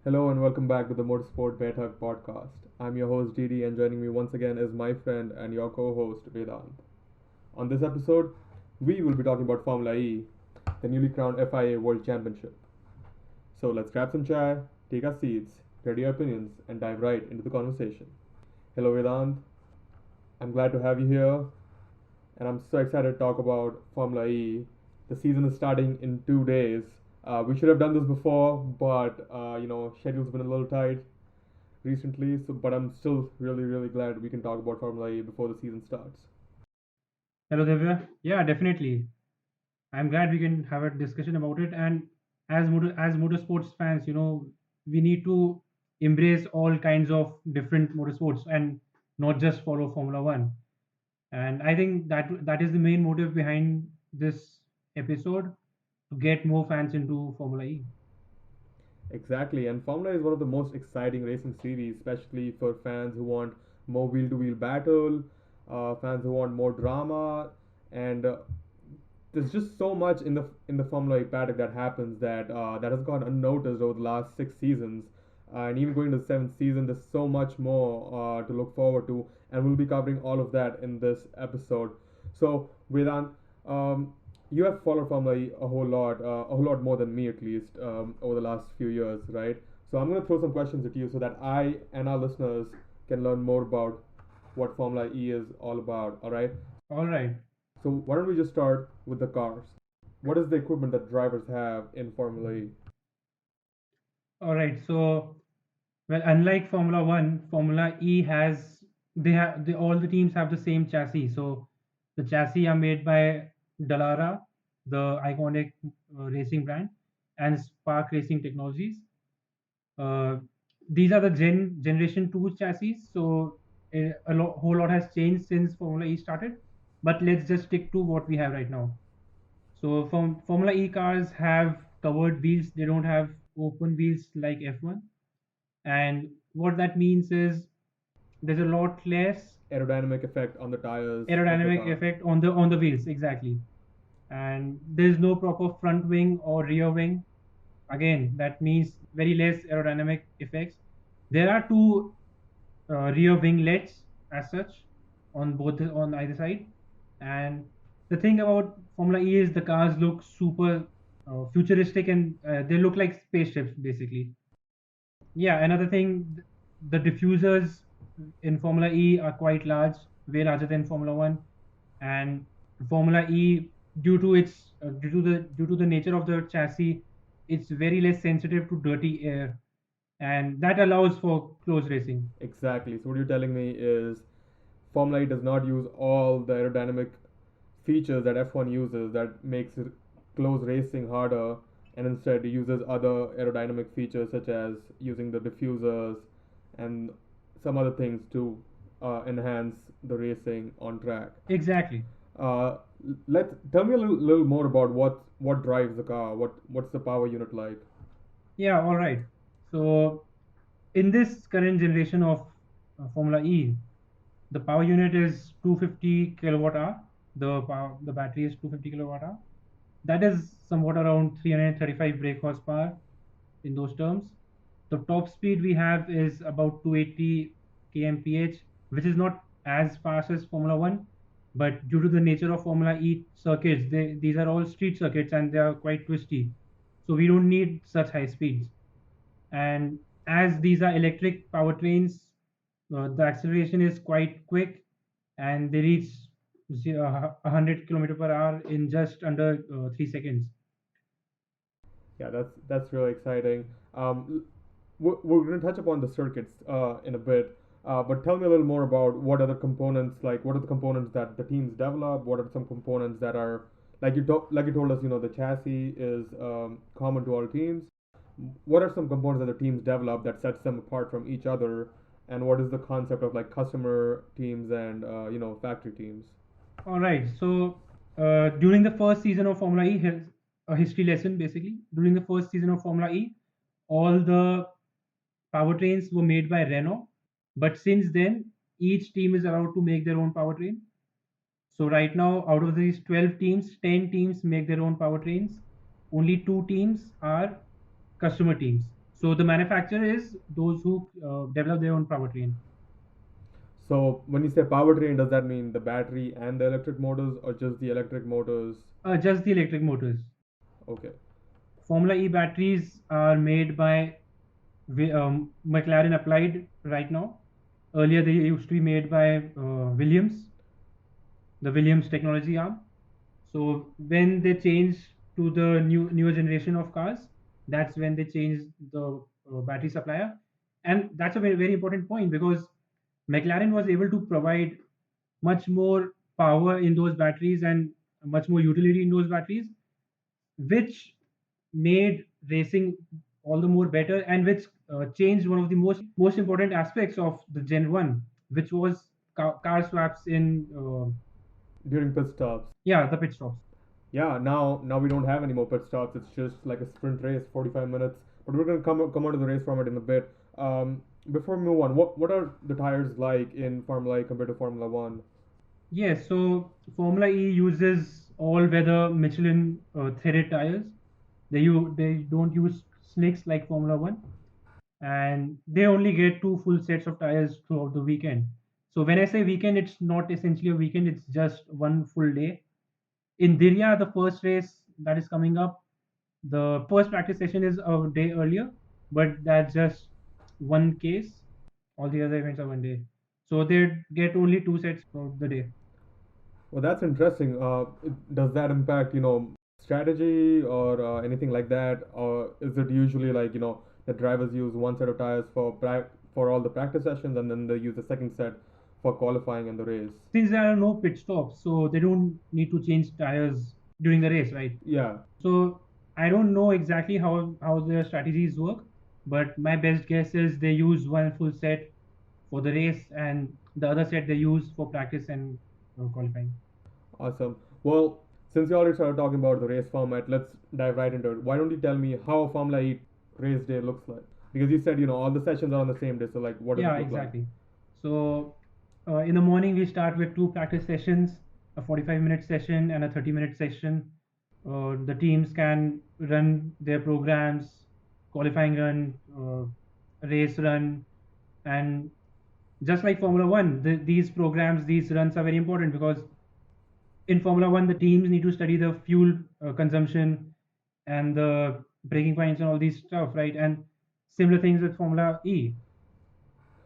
Hello and welcome back to the Motorsport Baithak podcast. I'm your host DD and joining me once again is my friend and your co-host Vedant. On this episode, we will be talking about Formula E, the newly crowned FIA World Championship. So let's grab some chai, take our seats, ready our opinions, and dive right into the conversation. Hello Vedant, I'm glad to have you here, and I'm so excited to talk about Formula E. The season is starting in 2 days. We should have done this before, but schedule's been a little tight recently. So, but I'm still really glad we can talk about Formula E before the season starts. Hello, Divya. Yeah, definitely. I'm glad we can have a discussion about it. And as motorsports fans, we need to embrace all kinds of different motorsports and not just follow Formula One. And I think that is the main motive behind this episode to get more fans into Formula E. Exactly, and Formula E is one of the most exciting racing series, especially for fans who want more wheel-to-wheel battle, fans who want more drama, and there's just so much in the Formula E paddock that happens that has gone unnoticed over the last 6 seasons, and even going to the seventh season, there's so much more to look forward to, and we'll be covering all of that in this episode. So, Vedant, you have followed Formula E a whole lot more than me at least over the last few years, right? So I'm gonna throw some questions at you so that I and our listeners can learn more about what Formula E is all about. All right. All right. So why don't we just start with the cars? What is the equipment that drivers have in Formula E? All right. So, well, unlike Formula One, Formula E has all the teams have the same chassis. So the chassis are made by Dallara, the iconic racing brand, and Spark Racing Technologies. Uh, these are the Generation Two chassis. So whole lot has changed since Formula E started. But let's just stick to what we have right now. So Formula E cars have covered wheels. They don't have open wheels like F1, and what that means is there's a lot less Aerodynamic effect on the tires of the aerodynamic car. effect on the wheels, exactly. And there's no proper front wing or rear wing. Again, that means very less aerodynamic effects. There are two rear winglets as such on either side. And the thing about Formula E is the cars look super futuristic, and they look like spaceships basically. Yeah, another thing, the diffusers in Formula E are quite large, way larger than Formula One, and Formula E, due to the nature of the chassis, it's very less sensitive to dirty air, and that allows for close racing. Exactly. So what you're telling me is Formula E does not use all the aerodynamic features that F1 uses that makes close racing harder, and instead it uses other aerodynamic features such as using the diffusers and some other things to enhance the racing on track. Exactly. Uh, let Tell me a little more about what drives the car. What's the power unit like? Yeah. All right. So in this current generation of Formula E, the power unit is 250 kilowatt hour. The battery is 250 kilowatt hour. That is somewhat around 335 brake horsepower in those terms. The top speed we have is about 280 kmph, which is not as fast as Formula One, but due to the nature of Formula E circuits, these are all street circuits and they are quite twisty. So we don't need such high speeds. And as these are electric powertrains, the acceleration is quite quick, and they reach 100 kilometer per hour in just under 3 seconds. Yeah, that's really exciting. We're going to touch upon the circuits in a bit, but tell me a little more about what are the components that the teams develop? What are some components that are like you told us, the chassis is common to all teams. What are some components that the teams develop that sets them apart from each other? And what is the concept of like customer teams and factory teams? All right. So during the first season of Formula E, here's a history lesson basically. During the first season of Formula E, all the powertrains were made by Renault, but since then, each team is allowed to make their own powertrain. So right now, out of these 12 teams, 10 teams make their own powertrains. Only two teams are customer teams. So the manufacturer is those who develop their own powertrain. So when you say powertrain, does that mean the battery and the electric motors, or just the electric motors? Just the electric motors. Okay. Formula E batteries are made by McLaren Applied right now. Earlier, they used to be made by Williams, the Williams technology arm. So when they change to the newer generation of cars, that's when they change the battery supplier, and that's a very important point because McLaren was able to provide much more power in those batteries and much more utility in those batteries, which made racing all the more better and which changed one of the most important aspects of the Gen 1, which was car swaps in During pit stops. yeah, the pit stops. Yeah, now we don't have any more pit stops. It's just like a sprint race, 45 minutes. But we're gonna come on to the race format in a bit. Before we move on, what are the tires like in Formula E compared to Formula One? Yes, so Formula E uses all-weather Michelin threaded tires. They don't use slicks like Formula One, and they only get two full sets of tires throughout the weekend. So when I say weekend, it's not essentially a weekend; it's just one full day. In Diriyah, the first race that is coming up, the first practice session is a day earlier, but that's just one case. All the other events are one day, so they get only two sets for the day. Well, that's interesting. Does that impact, strategy or anything like that, or is it usually like, the drivers use one set of tires for for all the practice sessions, and then they use the second set for qualifying and the race? Since there are no pit stops, so they don't need to change tires during the race, right? Yeah. So I don't know exactly how their strategies work, but my best guess is they use one full set for the race and the other set they use for practice and qualifying. Awesome. Well, since you already started talking about the race format, let's dive right into it. Why don't you tell me how a Formula E race day looks like? Because you said, all the sessions are on the same day, so like, what does it Yeah, look like? exactly. So in the morning we start with two practice sessions, a 45-minute session and a 30-minute session. The teams can run their programs, qualifying run, race run, and just like Formula One, these programs, these runs are very important because in Formula One, the teams need to study the fuel consumption and the braking points and all these stuff, right? And similar things with Formula E.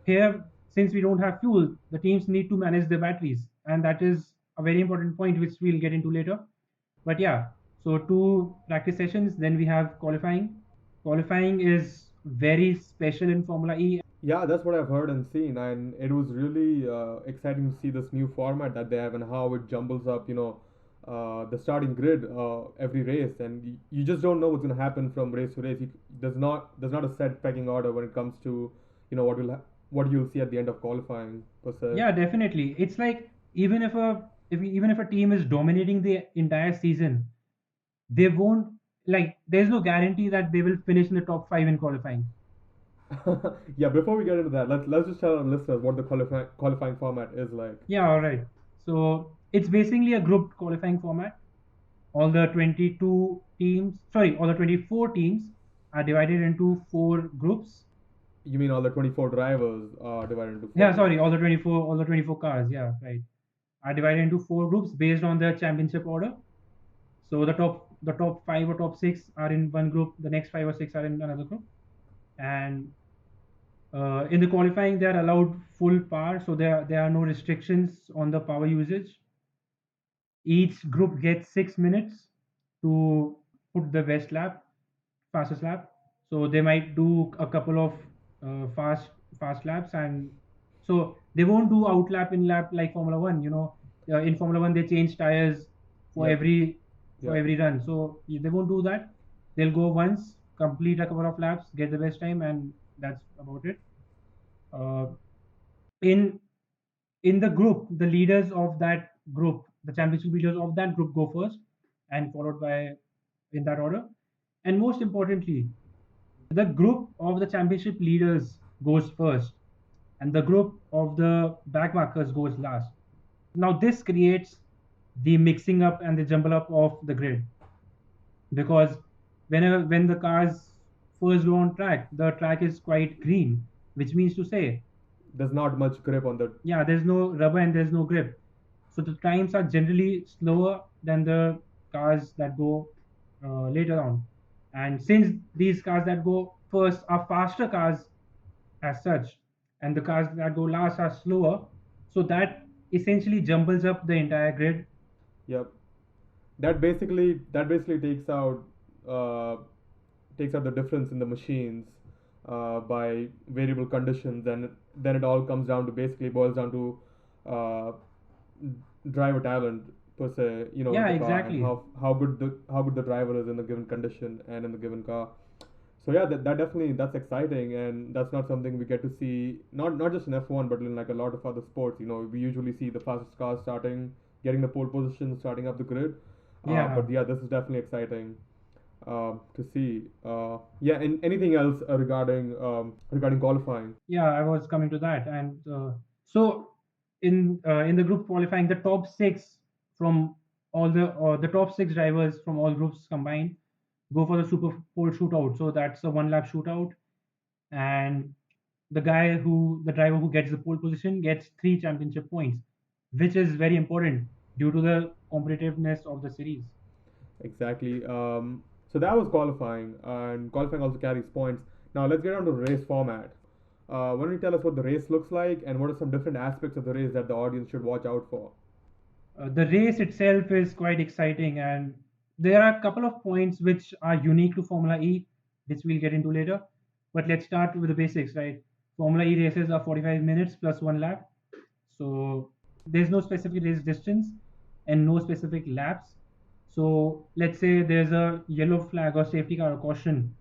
Here, since we don't have fuel, the teams need to manage their batteries, and that is a very important point which we'll get into later. But yeah, so two practice sessions, then we have qualifying. Qualifying is very special in Formula E. Yeah, that's what I've heard and seen, and it was really exciting to see this new format that they have and how it jumbles up, the starting grid every race, and you just don't know what's going to happen from race to race. There's not a set pecking order when it comes to, what you'll see at the end of qualifying per se. Yeah, definitely. It's like even if a team is dominating the entire season, they won't like there's no guarantee that they will finish in the top 5 in qualifying. Yeah, before we get into that, let's just tell our listeners what the qualifying format is like. Yeah, all right. So it's basically a grouped qualifying format. All the 22 teams, sorry, all the 24 teams are divided into four groups. You mean all the 24 drivers are divided into four Yeah, groups? sorry, all the 24 cars, yeah, right, are divided into four groups based on their championship order. So the top 5 or top 6 are in one group, the next 5 or 6 are in another group. And in the qualifying they are allowed full power, so there are no restrictions on the power usage. Each group gets 6 minutes to put the fastest lap. So they might do a couple of fast laps, and so they won't do out lap in lap like Formula One. In Formula One they change tires for Yep. every for Yep. every run. So they won't do that. They'll go once, complete a couple of laps, get the best time, and that's about it. Uh, in in the group, the leaders of that group, the championship leaders of that group go first, and followed by in that order. And most importantly, the group of the championship leaders goes first, and the group of the backmarkers goes last. Now this creates the mixing up and the jumble up of the grid because when the cars first go on track, the track is quite green, which means to say, There's not much grip on the. yeah, there's no rubber and there's no grip. So the times are generally slower than the cars that go later on. And since these cars that go first are faster cars as such, and the cars that go last are slower, so that essentially jumbles up the entire grid. Yep. That basically uh, takes out the difference in the machines by variable conditions, and then it all comes down to basically boils down to uh, driver talent per se, in Yeah, the car, and exactly. how good the driver is in the given condition and in the given car. So yeah, that definitely that's exciting, and that's not something we get to see, not just in F1 but in like a lot of other sports. We usually see the fastest cars getting the pole position, starting up the grid. Yeah, But yeah, this is definitely exciting to see. Yeah, and anything else regarding qualifying? yeah, I was coming to that. And so in the group qualifying, the top six from all the top six drivers from all groups combined go for the Super Pole shootout. So that's a one lap shootout, and the driver who gets the pole position gets three championship points, which is very important due to the competitiveness of the series. Exactly. So that was qualifying, and qualifying also carries points. Now let's get on to race format. Why don't you tell us what the race looks like and what are some different aspects of the race that the audience should watch out for? The race itself is quite exciting, and there are a couple of points which are unique to Formula E, which we'll get into later. But let's start with the basics, right? Formula E races are 45 minutes plus one lap. So there's no specific race distance and no specific laps. So let's say there's a yellow flag or safety car or caution.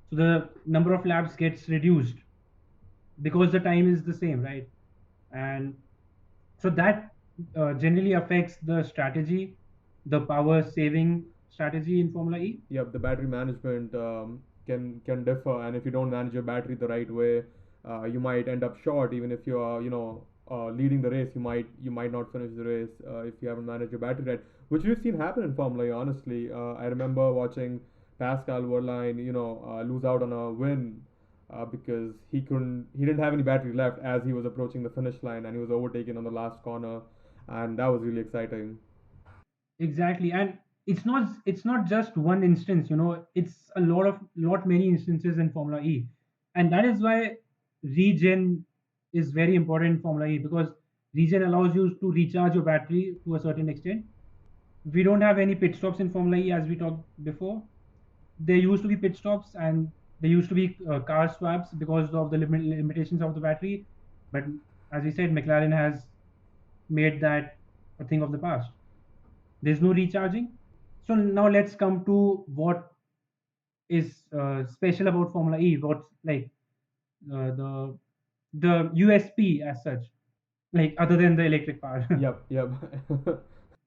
So the number of laps gets reduced because the time is the same, right? And so that generally affects the strategy, the power saving strategy in Formula E. Yep, the battery management can differ, and if you don't manage your battery the right way, you might end up short. Even if you are, leading the race, you might not finish the race if you haven't managed your battery right, which we've seen happen in Formula E. Honestly, I remember watching Pascal Wehrlein, lose out on a win because he didn't have any battery left as he was approaching the finish line, and he was overtaken on the last corner, and that was really exciting. Exactly, and it's not just one instance. It's a lot many instances in Formula E, and that is why regen is very important in Formula E, because regen allows you to recharge your battery to a certain extent. We don't have any pit stops in Formula E, as we talked before. There used to be pit stops, and there used to be car swaps because of the limitations of the battery. But as we said, McLaren has made that a thing of the past. There's no recharging. So now let's come to what is special about Formula E. What's like the USP as such, like other than the electric power. Yep, yep.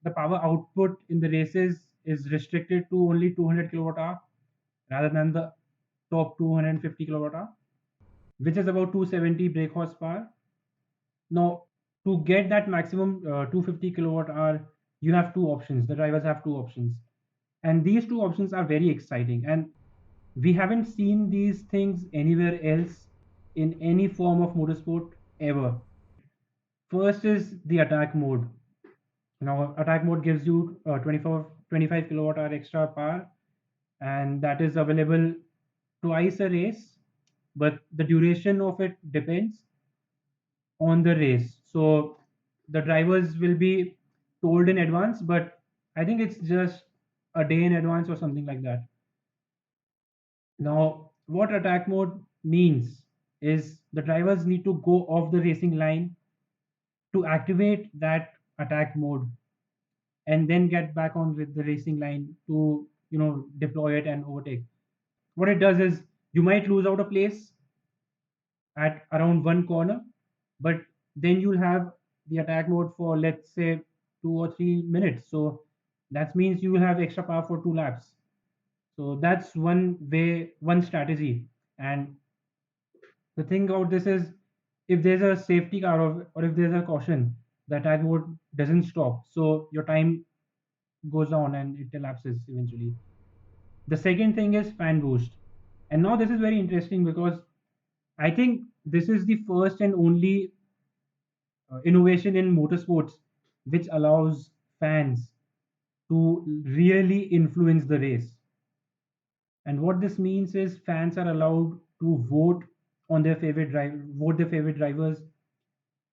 The power output in the races is restricted to only 200 kilowatt hour rather than the top 250 kilowatt hour, which is about 270 brake horsepower. Now, to get that maximum 250 kilowatt hour, you have two options. The drivers have two options, and these two options are very exciting. And we haven't seen these things anywhere else in any form of motorsport ever. First is the attack mode. Now, attack mode gives you 25 kilowatt hour extra power, and that is available twice a race, but the duration of it depends on the race. So the drivers will be told in advance, but I think it's just a day in advance or something like that. Now, what attack mode means is the drivers need to go off the racing line to activate that attack mode and then get back on with the racing line to deploy it and overtake. What it does is you might lose out a place at around one corner, but then you'll have the attack mode for, let's say, 2 or 3 minutes. So that means you will have extra power for 2 laps. So that's one way, one strategy. And the thing about this is, if there's a safety car, or if there's a caution, the attack mode doesn't stop. So your time goes on and it elapses eventually. The second thing is fan boost. And now this is very interesting because I think this is the first and only innovation in motorsports which allows fans to really influence the race. And what this means is fans are allowed to vote on their favorite vote their favorite drivers,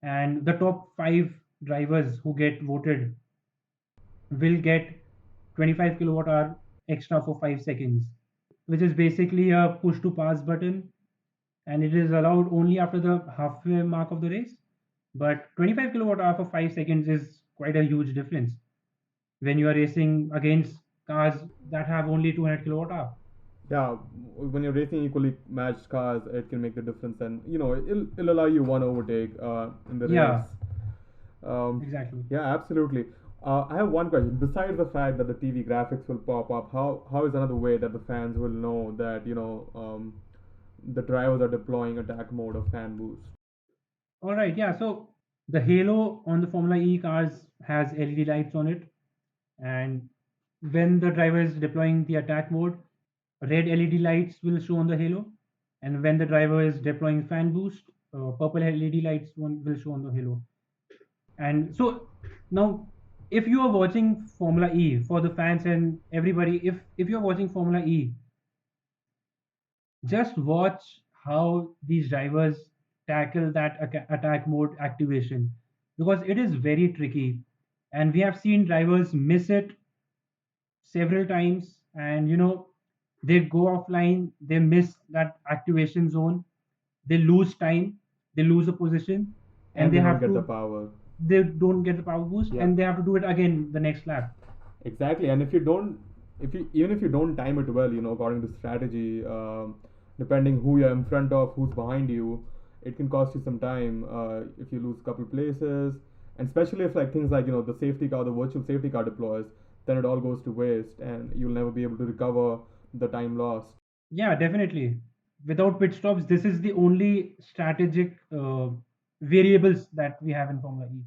and the top five drivers who get voted will get 25 kilowatt hour extra for 5 seconds, which is basically a push to pass button, and it is allowed only after the halfway mark of the race. But 25 kilowatt hour for 5 seconds is quite a huge difference when you are racing against cars that have only 200 kilowatt hour. Yeah, when you're racing equally matched cars, it can make the difference, and it'll allow you one overtake in the race. Yeah, exactly. Yeah, absolutely. I have one question. Besides the fact that the TV graphics will pop up, how is another way that the fans will know that the drivers are deploying attack mode or fan boost? All right, yeah. So the halo on the Formula E cars has LED lights on it, and when the driver is deploying the attack mode, red LED lights will show on the halo, and when the driver is deploying fan boost, purple LED lights will show on the halo. And so now, if you are watching Formula E, for the fans and everybody, if you're watching Formula E, just watch how these drivers tackle that attack mode activation, because it is very tricky, and we have seen drivers miss it several times, and they go offline, they miss that activation zone, they lose time, they lose a position, and And they don't get the power. they don't get the power boost, Yeah, and they have to do it again the next lap. exactly. And if you even if you don't time it well, according to strategy, depending who you're in front of, who's behind you, it can cost you some time if you lose a couple places, and especially if like things like the safety car, the virtual safety car deploys, then it all goes to waste, and you'll never be able to recover the time lost. Yeah, definitely. Without pit stops, this is the only strategic variables that we have in Formula E.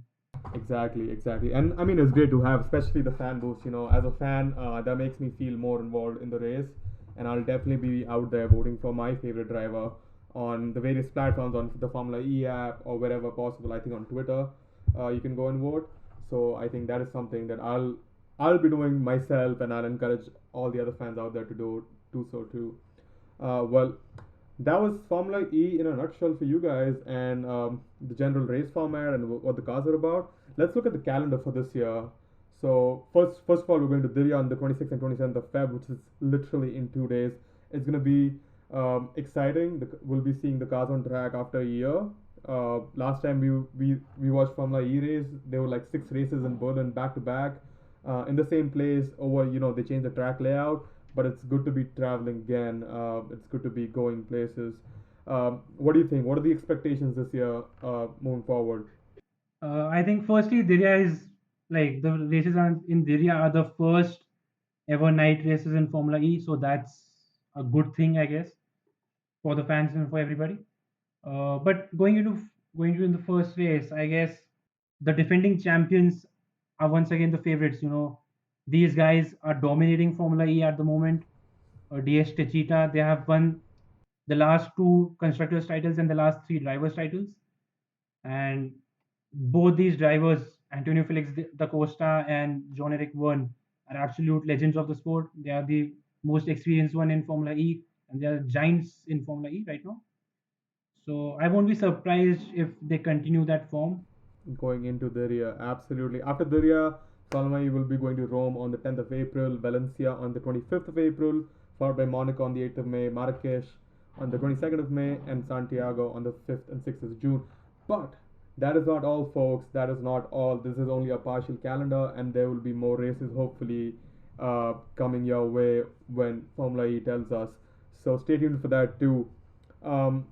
Exactly, exactly. And I mean, it's great to have, especially the fan boost. As a fan, that makes me feel more involved in the race, and I'll definitely be out there voting for my favorite driver on the various platforms, on the Formula E app or wherever possible. I think on Twitter, you can go and vote. So I think that is something that I'll be doing myself, and I'll encourage all the other fans out there to do so too. Well, that was Formula E in a nutshell for you guys, and the general race format and what the cars are about. Let's look at the calendar for this year. So first of all, we're going to Diriyah on the 26th and 27th of Feb, which is literally in 2 days. It's going to be exciting. We'll be seeing the cars on track after a year. Last time we watched Formula E race, there were like 6 races in Berlin back to back, in the same place. Over they changed the track layout, but it's good to be traveling again. It's good to be going places. What do you think? What are the expectations this year moving forward? I think firstly, Diriyah is like the races in Diriyah are the first ever night races in Formula E, so that's a good thing, I guess, for the fans and for everybody. But going into in the first race, I guess the defending champions are once again the favorites. These guys are dominating Formula E at the moment. DS Techita, they have won the last two constructors titles and the last three drivers titles, and both these drivers, Antonio Felix da Costa and John Eric Verne, are absolute legends of the sport. They are the most experienced one in Formula E, and they are giants in Formula E right now. So I won't be surprised if they continue that form. Going into Diriyah, absolutely. After Diriyah, Salmai will be going to Rome on the 10th of April, Valencia on the 25th of April, followed by Monaco on the 8th of May, Marrakesh on the 22nd of May, and Santiago on the 5th and 6th of June. But that is not all, folks. That is not all. This is only a partial calendar, and there will be more races hopefully coming your way when Formula E tells us. So stay tuned for that too. Um,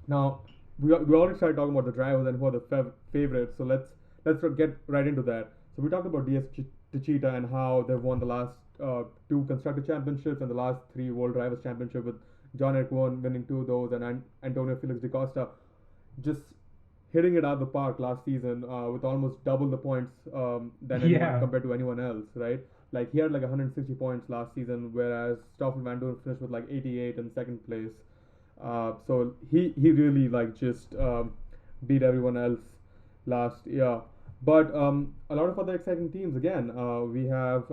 Now, we already started talking about the drivers and who are the favorites. So let's get right into that. So we talked about DS Techeetah and how they've won the last two constructor championships and the last three World Drivers Championship, with John Eric winning two of those, and Antonio Felix da Costa just hitting it out of the park last season with almost double the points than anyone Yeah, compared to anyone else, right? Like he had like 160 points last season, whereas Stoffel Van Doorn finished with like 88 in second place. So he really like just beat everyone else last year. But a lot of other exciting teams again. We have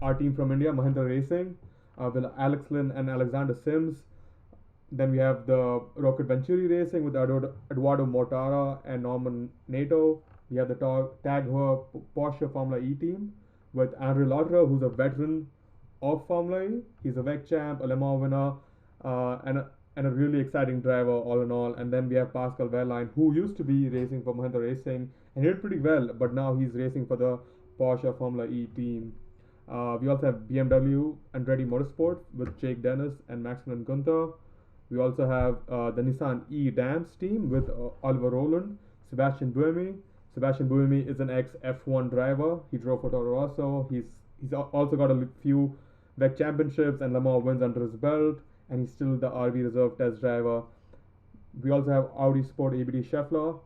our team from India, Mahindra Racing, with Alex Lynn and Alexander Sims. Then we have the Rocket Venturi Racing with Eduardo Mortara and Norman Nato. We have the Tag Heuer Porsche Formula E team with Andre Lauterer, who's a veteran of Formula E. He's a WEC champ, a Le Mans winner, and a really exciting driver all in all. And then we have Pascal Wehrlein, who used to be racing for Mahindra Racing and he did pretty well, but now he's racing for the Porsche Formula E team. We also have BMW and Ready Motorsport with Jake Dennis and Maximilian Gunther. We also have the Nissan E-Dams team with Oliver Rowland, Sebastian Buemi. Sebastian Buemi is an ex F1 driver. He drove for Toro Rosso. He's also got a few WEC championships and Le Mans wins under his belt, and he's still the RB Reserve test driver. We also have Audi Sport ABD Scheffler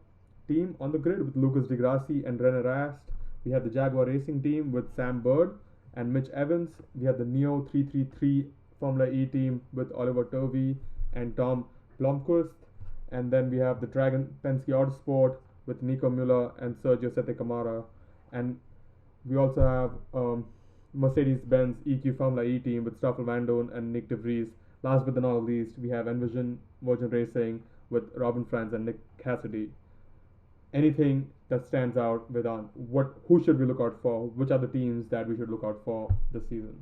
team on the grid with Lucas Di Grassi and René Rast. We have the Jaguar Racing team with Sam Bird and Mitch Evans. We have the Neo 333 Formula E team with Oliver Turvey and Tom Blomqvist. And then we have the Dragon Penske Autosport with Nico Muller and Sergio Sette Camara. And we also have Mercedes-Benz EQ Formula E team with Stoffel Van Doorn and Nick De Vries. Last but not least, we have Envision Virgin Racing with Robin Franz and Nick Cassidy. Anything that stands out, Vedant? Who should we look out for? Which are the teams that we should look out for this season?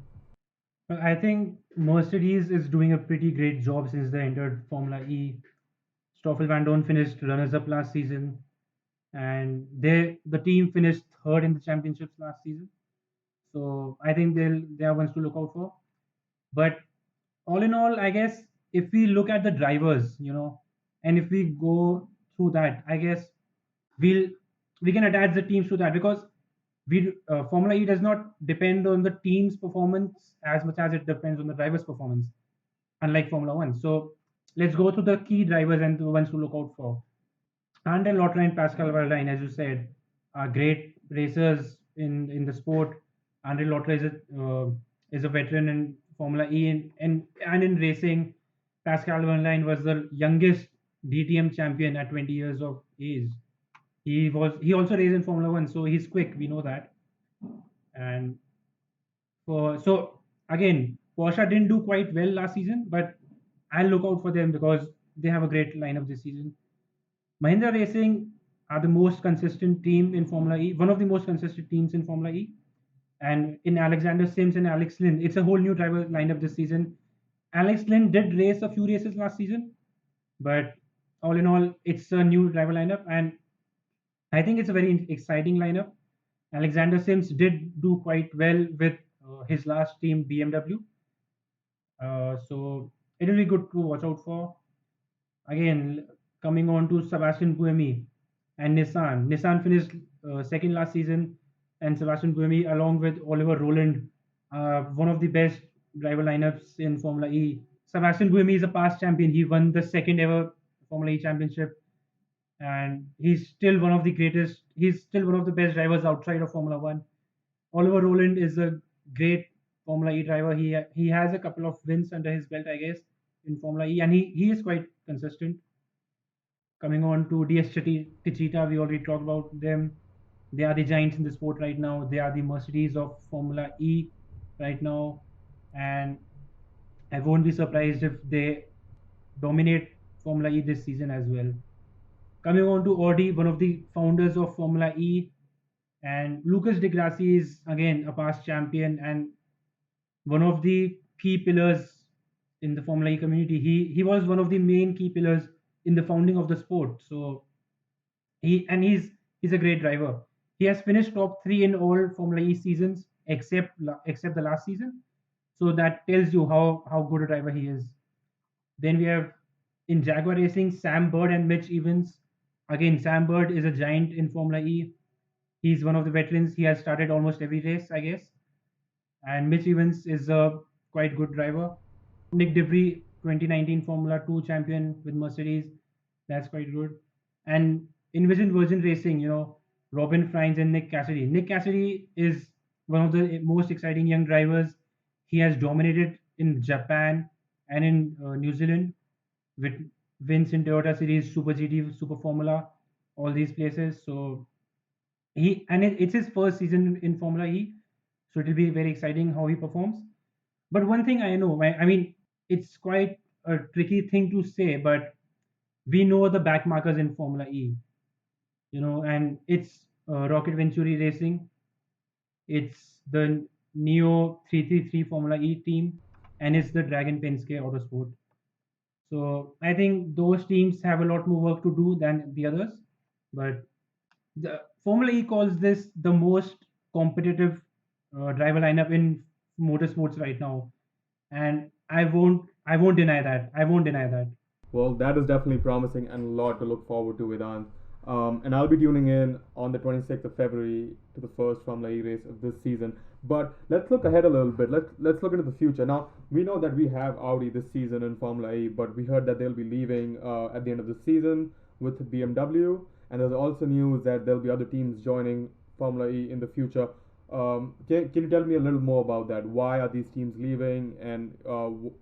Well, I think Mercedes is doing a pretty great job since they entered Formula E. Stoffel Van Dorn finished runners-up last season, and the team finished third in the championships last season. So I think they are ones to look out for. But all in all, I guess if we look at the drivers, and if we go through that, I guess we'll we can attach the teams to that, because we Formula E does not depend on the team's performance as much as it depends on the driver's performance, unlike Formula One. So let's go through the key drivers and the ones to look out for. Andre Lauterer and Pascal Wehrlein, as you said, are great racers in the sport. Andre Lauterer is a veteran in Formula E, and in racing. Pascal Wehrlein was the youngest DTM champion at 20 years of age. He also raced in Formula One, so he's quick. We know that. And so again, Porsche didn't do quite well last season, but I'll look out for them because they have a great lineup this season. Mahindra Racing are the most consistent team in Formula E, one of the most consistent teams in Formula E. And in Alexander Sims and Alex Lynn, it's a whole new driver lineup this season. Alex Lynn did race a few races last season, but all in all, it's a new driver lineup, and I think it's a very exciting lineup. Alexander Sims did do quite well with his last team, BMW. So it will be good to watch out for. Again, coming on to Sebastian Buemi and Nissan. Nissan finished second last season, and Sebastian Buemi, along with Oliver Rowland, one of the best driver lineups in Formula E. Sebastian Buemi is a past champion. He won the second ever Formula E championship, and he's still one of the greatest. He's still one of the best drivers outside of Formula One. Oliver Rowland is a great Formula E driver. He has a couple of wins under his belt, I guess, in Formula E, and he is quite consistent. Coming on to DS Tichita, we already talked about them. They are the giants in the sport right now. They are the Mercedes of Formula E right now, and I won't be surprised if they dominate Formula E this season as well. Coming on to Audi, one of the founders of Formula E, and Lucas Di Grassi is again a past champion and one of the key pillars in the Formula E community. He was one of the main key pillars in the founding of the sport. So he's a great driver. He has finished top three in all Formula E seasons except the last season. So that tells you how good a driver he is. Then we have in Jaguar Racing Sam Bird and Mitch Evans. Again, Sam Bird is a giant in Formula E. He's one of the veterans. He has started almost every race, I guess. And Mitch Evans is a quite good driver. Nick De Vries, 2019 Formula 2 champion with Mercedes. That's quite good. And Envision Virgin Racing, Robin Franz and Nick Cassidy. Nick Cassidy is one of the most exciting young drivers. He has dominated in Japan and in New Zealand with wins in Toyota Series, Super GT, Super Formula, all these places. So it's his first season in Formula E, so it'll be very exciting how he performs. But one thing I know, I mean, it's quite a tricky thing to say, but we know the backmarkers in Formula E, and it's Rocket Venturi Racing, it's the Neo 333 Formula E team, and it's the Dragon Penske Autosport. So I think those teams have a lot more work to do than the others. But the Formula E calls this the most competitive driver lineup in motorsports right now, and I won't deny that. I won't deny that. Well, that is definitely promising and a lot to look forward to, Vedant. And I'll be tuning in on the 26th of February to the first Formula E race of this season. But let's look ahead a little bit. Let's look into the future. Now we know that we have Audi this season in Formula E, but we heard that they'll be leaving at the end of the season with BMW. And there's also news that there'll be other teams joining Formula E in the future. Can you tell me a little more about that? Why are these teams leaving, and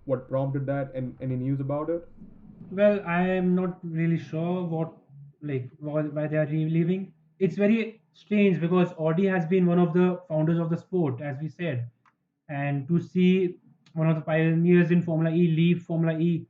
what prompted that? And any news about it? Well, I am not really sure why they are leaving. It's very strange because Audi has been one of the founders of the sport, as we said, and to see one of the pioneers in Formula E leave Formula E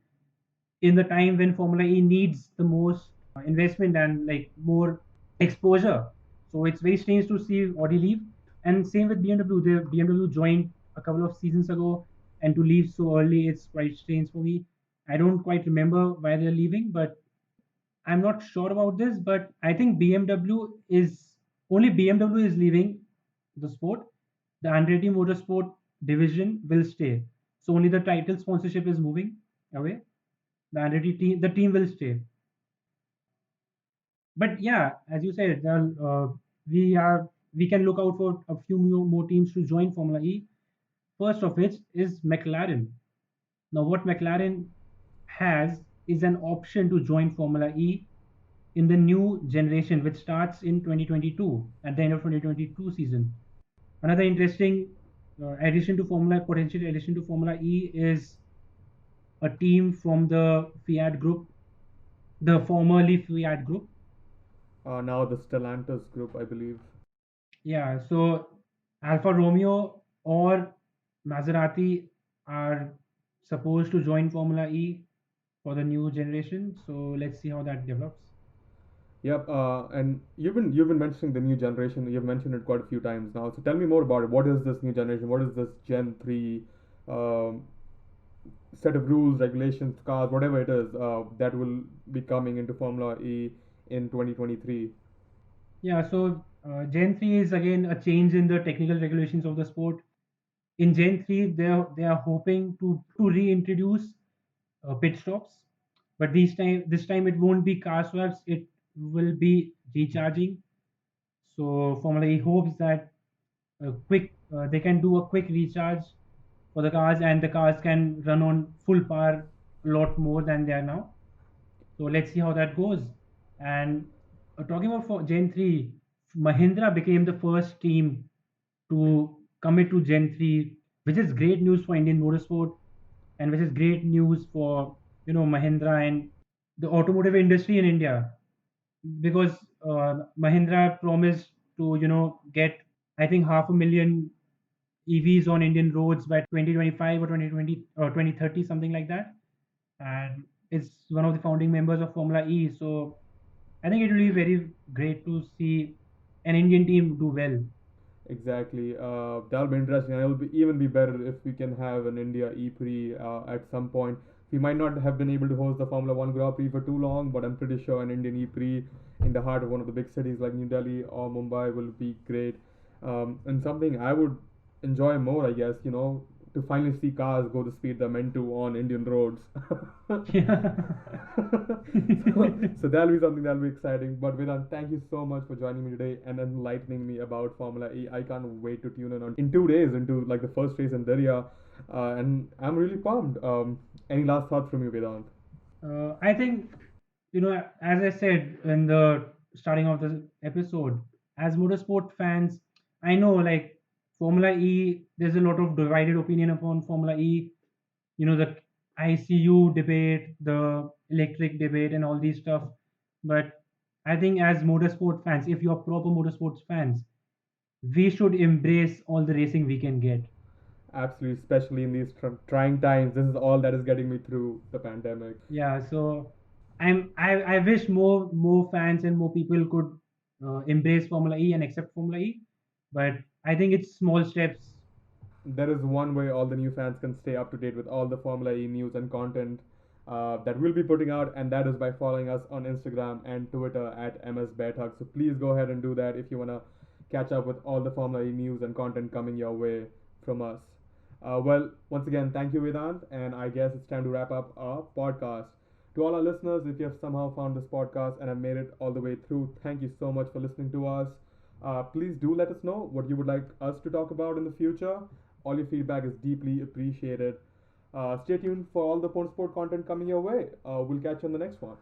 in the time when Formula E needs the most investment and like more exposure. So it's very strange to see Audi leave. And same with BMW. The BMW joined a couple of seasons ago, and to leave so early, it's quite strange for me. I don't quite remember why they're leaving, but I'm not sure about this. But I think BMW is leaving the sport. The Andretti Motorsport division will stay. So only the title sponsorship is moving away. The team will stay. But yeah, as you said, we can look out for a few more teams to join Formula E. First of which is McLaren. Now, what McLaren has is an option to join Formula E in the new generation, which starts in 2022 at the end of 2022 season. Another interesting potential addition to Formula E is a team from the Fiat group, the formerly Fiat group. Now the Stellantis group, I believe. Yeah, so Alfa Romeo or Maserati are supposed to join Formula E for the new generation. So let's see how that develops. Yep, and you've been mentioning the new generation. You've mentioned it quite a few times now. So tell me more about it. What is this new generation? What is this Gen 3 um, set of rules, regulations, cars, whatever it is that will be coming into Formula E in 2023? Yeah, so Gen 3 is again a change in the technical regulations of the sport. In Gen 3, they are hoping to reintroduce pit stops, but this time it won't be car swaps. It will be recharging. So Formula E hopes that they can do a quick recharge for the cars, and the cars can run on full power a lot more than they are now. So let's see how that goes. And talking about for Gen 3, Mahindra became the first team to commit to Gen 3, which is great news for Indian motorsport, and which is great news for Mahindra and the automotive industry in India, because Mahindra promised to get, I think, 500,000 EVs on Indian roads by 2025 or 2020 or 2030, something like that. And it's one of the founding members of Formula E. So I think it will be very great to see an Indian team do well. Exactly. That'll be interesting. And it'll even be better if we can have an India E-Prix at some point. We might not have been able to host the Formula One Grand Prix for too long, but I'm pretty sure an Indian E-Prix in the heart of one of the big cities like New Delhi or Mumbai will be great. And something I would enjoy more, I guess, to finally see cars go the speed they're meant to on Indian roads. Yeah. So that'll be something that'll be exciting. But Vedant, thank you so much for joining me today and enlightening me about Formula E. I can't wait to tune in 2 days into like the first race in Diriyah, and I'm really pumped. Any last thoughts from you, Vedant? I think, as I said in the starting of the episode, as motorsport fans, I know like Formula E, there's a lot of divided opinion upon Formula E. The ICU debate, the electric debate, and all these stuff. But I think as motorsport fans, if you're proper motorsports fans, we should embrace all the racing we can get. Absolutely, especially in these trying times. This is all that is getting me through the pandemic. Yeah, so I wish more fans and more people could embrace Formula E and accept Formula E, but I think it's small steps. There is one way all the new fans can stay up to date with all the Formula E news and content that we'll be putting out, and that is by following us on Instagram and Twitter at MSBaithak. So please go ahead and do that if you want to catch up with all the Formula E news and content coming your way from us. Well, once again, thank you, Vedant, and I guess it's time to wrap up our podcast. To all our listeners, if you have somehow found this podcast and have made it all the way through, thank you so much for listening to us. Please do let us know what you would like us to talk about in the future. All your feedback is deeply appreciated. Stay tuned for all the Motorsport content coming your way. We'll catch you on the next one.